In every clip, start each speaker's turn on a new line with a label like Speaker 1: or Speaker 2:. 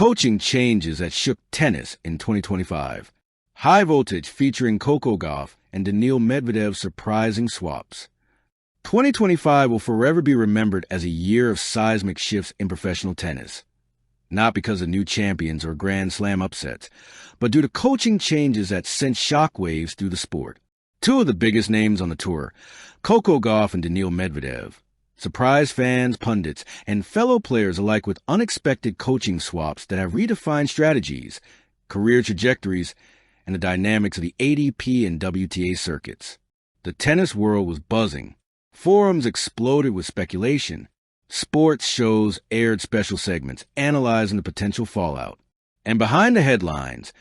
Speaker 1: Coaching changes that shook tennis in 2025. High voltage featuring Coco Gauff and Daniil Medvedev's surprising swaps. 2025 will forever be remembered as a year of seismic shifts in professional tennis. Not because of new champions or Grand Slam upsets, but due to coaching changes that sent shockwaves through the sport. Two of the biggest names on the tour, Coco Gauff and Daniil Medvedev, surprised fans, pundits, and fellow players alike with unexpected coaching swaps that have redefined strategies, career trajectories, and the dynamics of the ATP and WTA circuits. The tennis world was buzzing. Forums exploded with speculation. Sports shows aired special segments analyzing the potential fallout. And behind the headlines,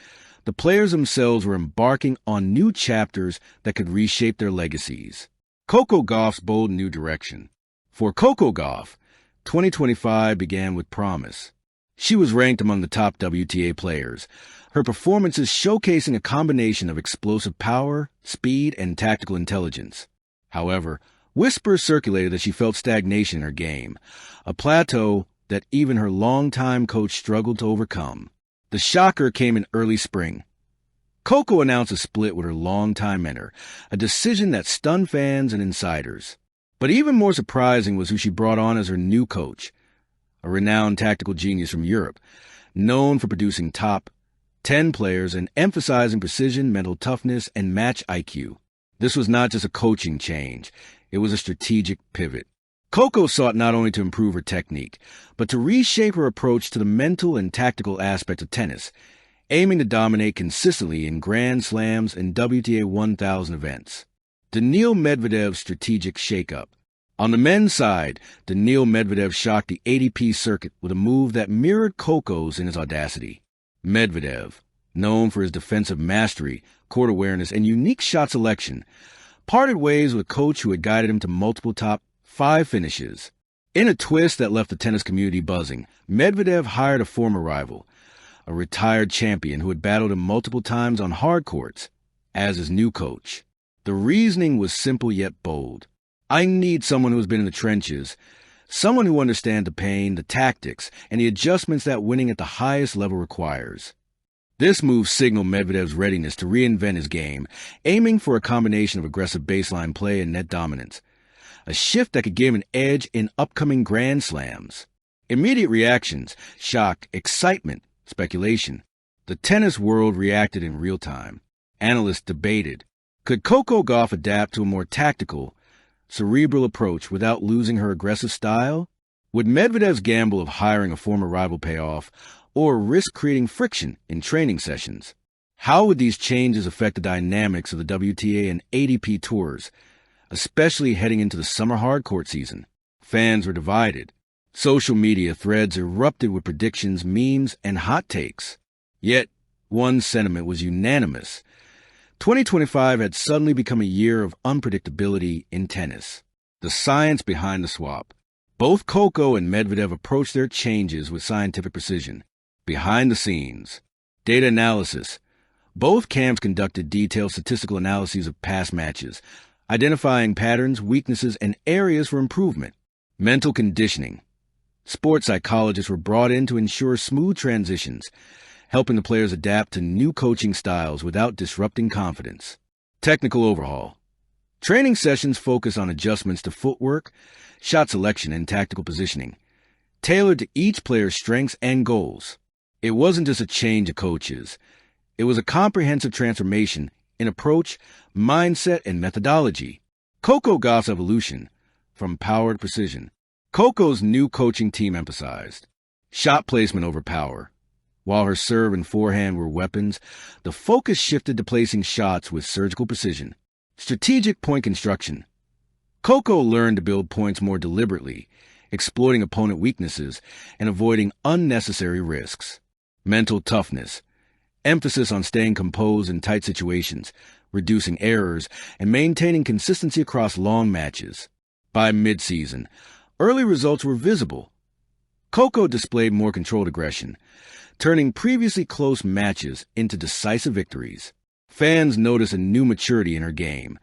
Speaker 1: the players themselves were embarking on new chapters that could reshape their legacies. Coco Gauff's bold new direction. For Coco Gauff, 2025 began with promise. She was ranked among the top WTA players, her performances showcasing a combination of explosive power, speed, and tactical intelligence. However, whispers circulated that she felt stagnation in her game, a plateau that even her longtime coach struggled to overcome. The shocker came in early spring. Coco announced a split with her longtime mentor, a decision that stunned fans and insiders. But even more surprising was who she brought on as her new coach, a renowned tactical genius from Europe, known for producing top 10 players and emphasizing precision, mental toughness, and match IQ. This was not just a coaching change. It was a strategic pivot. Coco sought not only to improve her technique, but to reshape her approach to the mental and tactical aspect of tennis, aiming to dominate consistently in Grand Slams and WTA 1000 events. Daniil Medvedev's strategic shakeup. On the men's side, Daniil Medvedev shocked the ATP circuit with a move that mirrored Coco's in his audacity. Medvedev, known for his defensive mastery, court awareness, and unique shot selection, parted ways with a coach who had guided him to multiple top 5 finishes. In a twist that left the tennis community buzzing, Medvedev hired a former rival, a retired champion who had battled him multiple times on hard courts, as his new coach. The reasoning was simple yet bold. I need someone who has been in the trenches, someone who understands the pain, the tactics, and the adjustments that winning at the highest level requires. This move signaled Medvedev's readiness to reinvent his game, aiming for a combination of aggressive baseline play and net dominance, a shift that could give him an edge in upcoming Grand Slams. Immediate reactions, shock, excitement, speculation. The tennis world reacted in real time. Analysts debated. Could Coco Gauff adapt to a more tactical, cerebral approach without losing her aggressive style? Would Medvedev's gamble of hiring a former rival pay off, or risk creating friction in training sessions? How would these changes affect the dynamics of the WTA and ATP tours, especially heading into the summer hardcourt season? Fans were divided. Social media threads erupted with predictions, memes, and hot takes. Yet, one sentiment was unanimous. 2025 had suddenly become a year of unpredictability in tennis. The science behind the swap. Both Coco and Medvedev approached their changes with scientific precision. Behind the scenes. Data analysis. Both camps conducted detailed statistical analyses of past matches, identifying patterns, weaknesses, and areas for improvement. Mental conditioning. Sports psychologists were brought in to ensure smooth transitions, helping the players adapt to new coaching styles without disrupting confidence. Technical overhaul. Training sessions focus on adjustments to footwork, shot selection, and tactical positioning, tailored to each player's strengths and goals. It wasn't just a change of coaches. It was a comprehensive transformation in approach, mindset, and methodology. Coco Gauff's evolution, from power to precision. Coco's new coaching team emphasized shot placement over power. While her serve and forehand were weapons, the focus shifted to placing shots with surgical precision. Strategic point construction. Coco learned to build points more deliberately, exploiting opponent weaknesses and avoiding unnecessary risks. Mental toughness. Emphasis on staying composed in tight situations, reducing errors, and maintaining consistency across long matches. By mid-season, early results were visible. Coco displayed more controlled aggression, turning previously close matches into decisive victories. Fans noticed a new maturity in her game,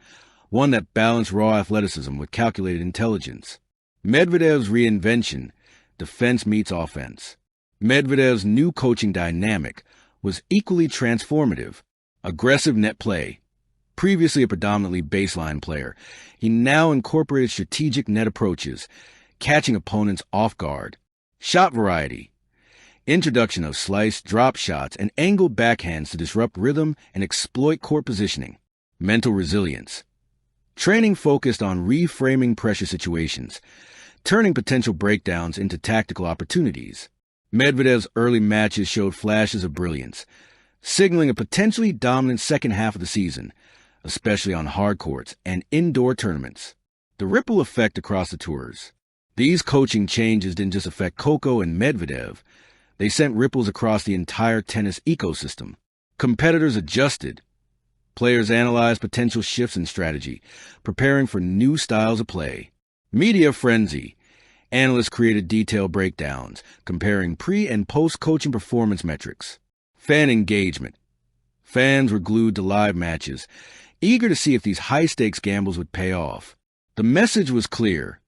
Speaker 1: one that balanced raw athleticism with calculated intelligence. Medvedev's reinvention, defense meets offense. Medvedev's new coaching dynamic was equally transformative. Aggressive net play. Previously a predominantly baseline player, he now incorporated strategic net approaches, catching opponents off guard. Shot variety. Introduction of slice, drop shots, and angled backhands to disrupt rhythm and exploit court positioning. Mental resilience. Training focused on reframing pressure situations, turning potential breakdowns into tactical opportunities. Medvedev's early matches showed flashes of brilliance, signaling a potentially dominant second half of the season, especially on hard courts and indoor tournaments. The ripple effect across the tours. These coaching changes didn't just affect Coco and Medvedev, they sent ripples across the entire tennis ecosystem. Competitors adjusted. Players analyzed potential shifts in strategy, preparing for new styles of play. Media frenzy. Analysts created detailed breakdowns, comparing pre- and post-coaching performance metrics. Fan engagement. Fans were glued to live matches, eager to see if these high-stakes gambles would pay off. The message was clear.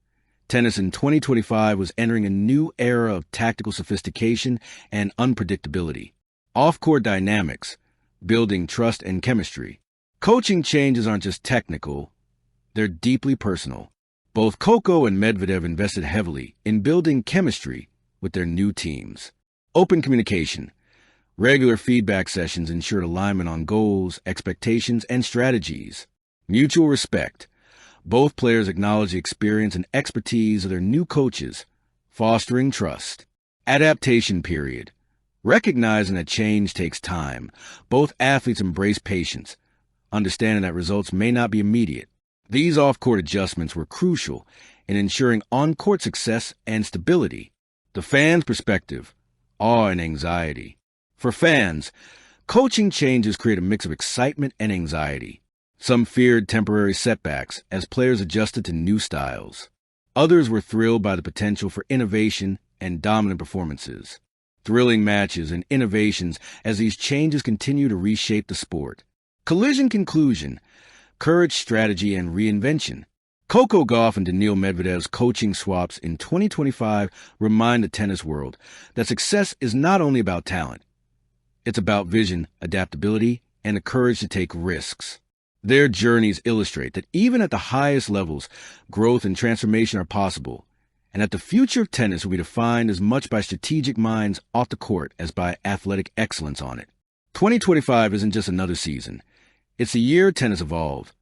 Speaker 1: Tennis in 2025 was entering a new era of tactical sophistication and unpredictability. Off-court dynamics, building trust and chemistry. Coaching changes aren't just technical, they're deeply personal. Both Coco and Medvedev invested heavily in building chemistry with their new teams. Open communication. Regular feedback sessions ensured alignment on goals, expectations, and strategies. Mutual respect. Both players acknowledged the experience and expertise of their new coaches, fostering trust. Adaptation period. Recognizing that change takes time, both athletes embrace patience, understanding that results may not be immediate. These off-court adjustments were crucial in ensuring on-court success and stability. The fans' perspective, awe and anxiety. For fans, coaching changes create a mix of excitement and anxiety. Some feared temporary setbacks as players adjusted to new styles. Others were thrilled by the potential for innovation and dominant performances. Thrilling matches and innovations as these changes continue to reshape the sport. Collision conclusion. Courage, strategy, and reinvention. Coco Gauff and Daniil Medvedev's coaching swaps in 2025 remind the tennis world that success is not only about talent. It's about vision, adaptability, and the courage to take risks. Their journeys illustrate that even at the highest levels, growth and transformation are possible, and that the future of tennis will be defined as much by strategic minds off the court as by athletic excellence on it. 2025 isn't just another season. It's the year tennis evolved,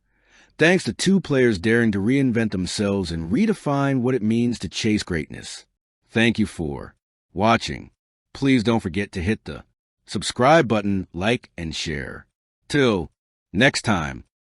Speaker 1: thanks to two players daring to reinvent themselves and redefine what it means to chase greatness. Thank you for watching. Please don't forget to hit the subscribe button, like, and share. Till next time.